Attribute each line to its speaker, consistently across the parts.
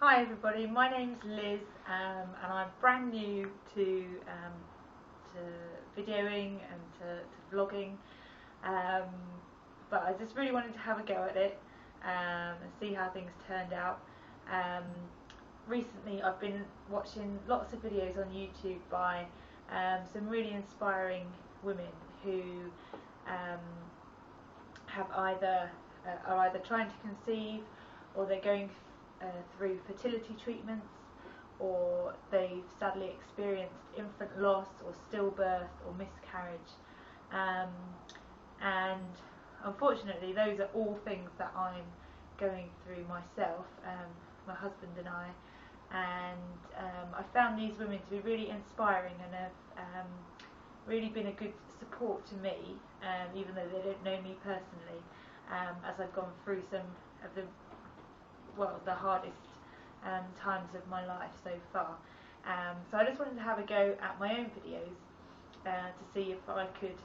Speaker 1: Hi everybody, my name's Liz and I'm brand new to videoing and to vlogging, but I just really wanted to have a go at it and see how things turned out. Recently I've been watching lots of videos on YouTube by some really inspiring women who have are either trying to conceive, or they're going through fertility treatments, or they've sadly experienced infant loss or stillbirth or miscarriage, and unfortunately those are all things that I'm going through myself, my husband and I found these women to be really inspiring and have really been a good support to me, even though they don't know me personally, as I've gone through some of the hardest times of my life so far. So I just wanted to have a go at my own videos to see if I could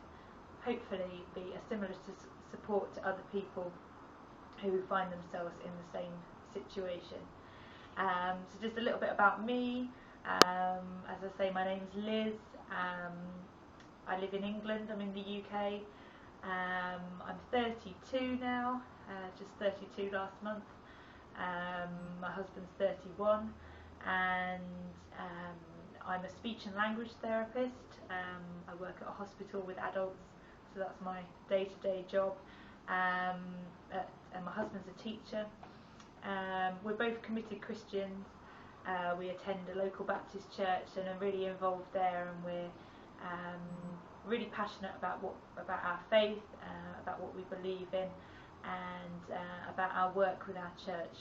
Speaker 1: hopefully be a similar support to other people who find themselves in the same situation. So just a little bit about me. As I say, my name's Liz. I live in England. I'm in the UK. I'm 32 now, just 32 last month. My husband's 31, and I'm a speech and language therapist. I work at a hospital with adults, so that's my day-to-day job. And my husband's a teacher. We're both committed Christians. We attend a local Baptist church and are really involved there, and we're really passionate about our faith, about what we believe in, and about our work with our church.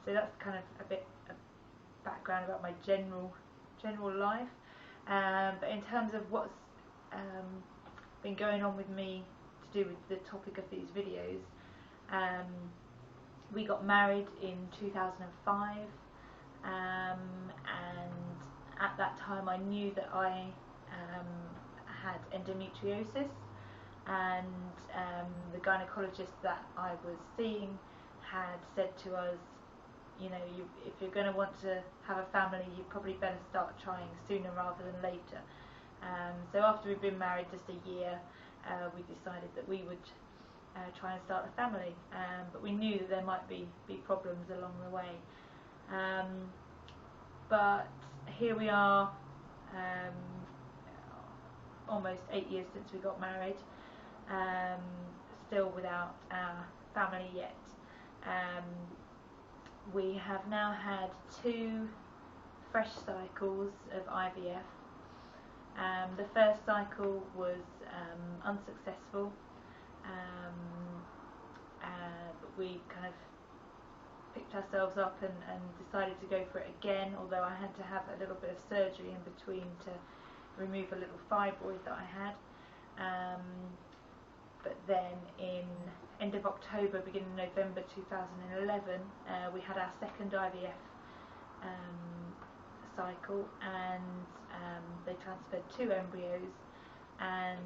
Speaker 1: So that's kind of a bit of background about my general life. But in terms of what's been going on with me to do with the topic of these videos, we got married in 2005, and at that time I knew that I had endometriosis, and the gynecologist that I was seeing had said to us, you know, if you're going to want to have a family, you probably better start trying sooner rather than later. So after we'd been married just a year, we decided that we would try and start a family, but we knew that there might be problems along the way. But here we are, almost 8 years since we got married, still without our family yet. We have now had 2 fresh cycles of IVF. The first cycle was unsuccessful, but we kind of picked ourselves up and decided to go for it again, although I had to have a little bit of surgery in between to remove a little fibroid that I had. But then in end of October, beginning of November 2011, we had our second IVF cycle, and they transferred 2 embryos, and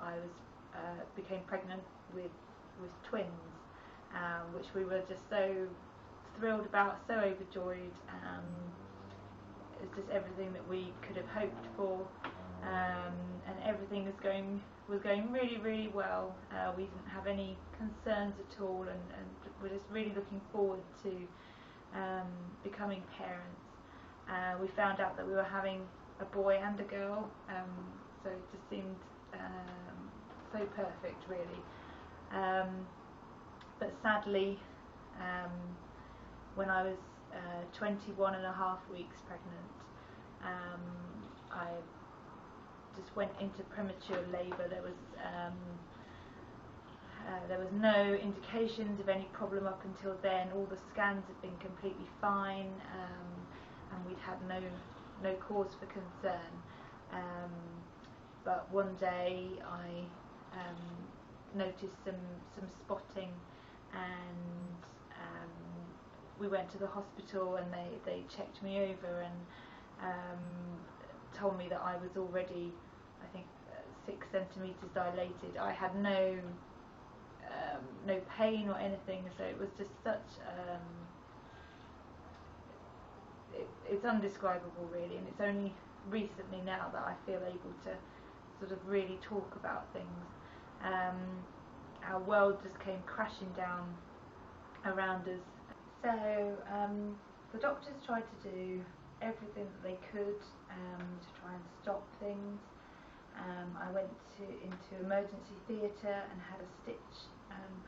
Speaker 1: I became pregnant with twins, which we were just so thrilled about, so overjoyed. It's just everything that we could have hoped for, and everything was going really well. We didn't have any concerns at all, and we're just really looking forward to becoming parents. We found out that we were having a boy and a girl, so it just seemed so perfect, really. But sadly, when I was 21 and a half weeks pregnant, I just went into premature labour. There was no indications of any problem up until then. All the scans had been completely fine, and we'd had no cause for concern. But one day I noticed some spotting, and we went to the hospital, and they checked me over and told me that I was already, I think, 6 centimetres dilated. I had no pain or anything, so it was just such it's undescribable really, and it's only recently now that I feel able to sort of really talk about things. Our world just came crashing down around us. So the doctors tried to do everything that they could to try and stop things. I went into emergency theatre and had a stitch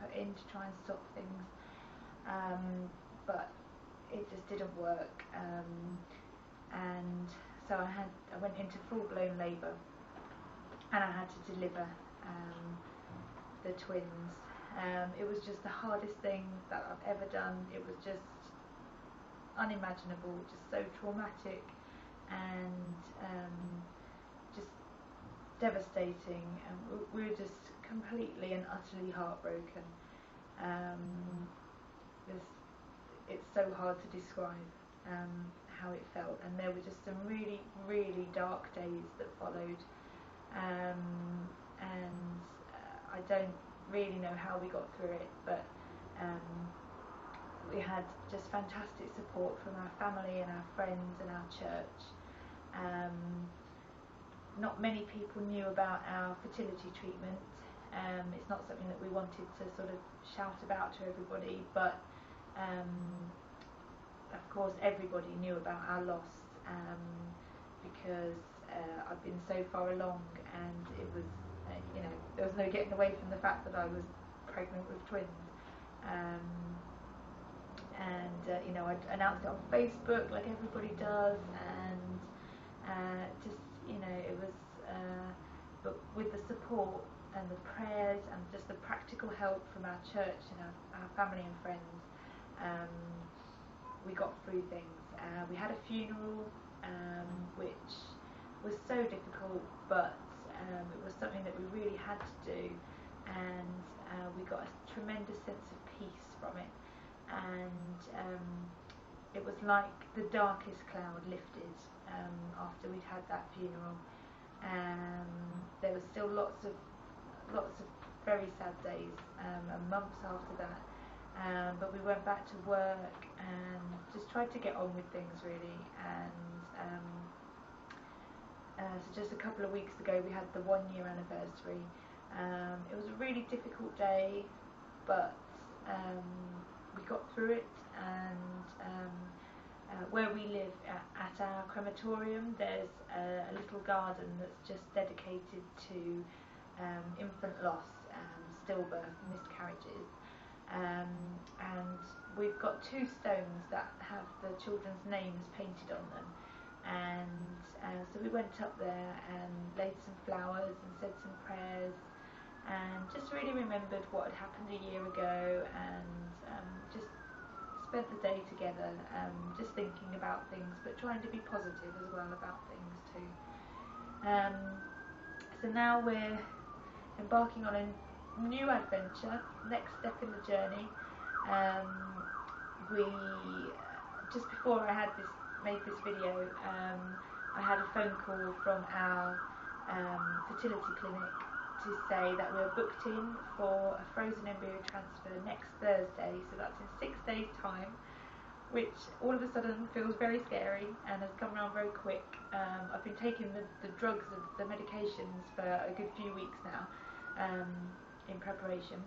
Speaker 1: put in to try and stop things, but it just didn't work. And so I went into full-blown labour, and I had to deliver the twins. It was just the hardest thing that I've ever done. It was just unimaginable, just so traumatic, and just devastating. And we were just completely and utterly heartbroken. It's so hard to describe how it felt, and there were just some really, really dark days that followed, and I don't really know how we got through it, but we had just fantastic support from our family and our friends and our church. Not many people knew about our fertility treatment. It's not something that we wanted to sort of shout about to everybody, but of course everybody knew about our loss, because I've been so far along, and it was, there was no getting away from the fact that I was pregnant with twins. I announced it on Facebook like everybody does, and it was, but with the support and the prayers and just the practical help from our church and our family and friends, we got through things. We had a funeral, which was so difficult, but it was something that we really had to do, and we got a tremendous sense of peace from it, and it was like the darkest cloud lifted after we'd had that funeral. There were still lots of very sad days and months after that, but we went back to work and just tried to get on with things really. And so just a couple of weeks ago we had the 1-year anniversary. It was a really difficult day, but we got through it, and where we live at our crematorium, there's a little garden that's just dedicated to infant loss, stillbirth, miscarriages, and we've got 2 stones that have the children's names painted on them, and so we went up there and laid some flowers and said some prayers, and just really remembered what had happened a year ago, and just spent the day together, just thinking about things, but trying to be positive as well about things too. So now we're embarking on a new adventure, next step in the journey. We just before I made this video, I had a phone call from our fertility clinic to say that we're booked in for a frozen embryo transfer next Thursday, so that's in 6 days' time, which all of a sudden feels very scary and has come around very quick. I've been taking the drugs and the medications for a good few weeks now, in preparation,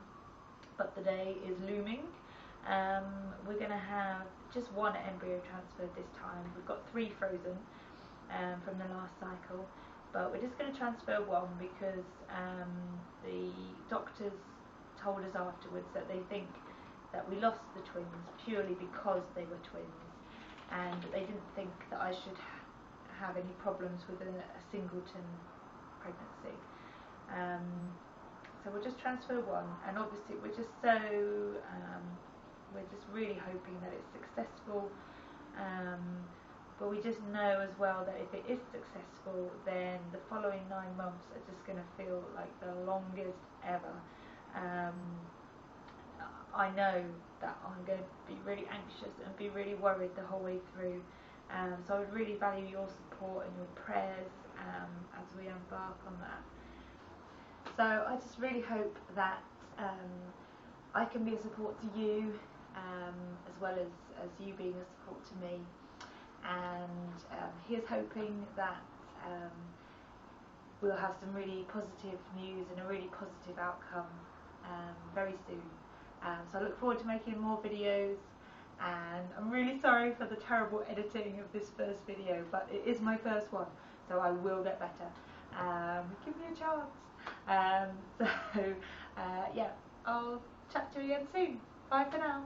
Speaker 1: but the day is looming. We're going to have just 1 embryo transfer this time. We've got 3 frozen from the last cycle, but we're just going to transfer 1 because the doctors told us afterwards that they think that we lost the twins purely because they were twins, and they didn't think that I should have any problems with a singleton pregnancy. So we'll just transfer 1, and obviously we're just really hoping that it's successful, but we just know as well that if it is successful, then the following 9 months are just going to feel like the longest ever. I know that I'm going to be really anxious and be really worried the whole way through, so I would really value your support and your prayers as we embark on that. So I just really hope that I can be a support to you, as well as you being a support to me. and he is hoping that we'll have some really positive news and a really positive outcome very soon. So I look forward to making more videos, and I'm really sorry for the terrible editing of this first video, but it is my first one, so I will get better. Give me a chance. So yeah, I'll chat to you again soon. Bye for now.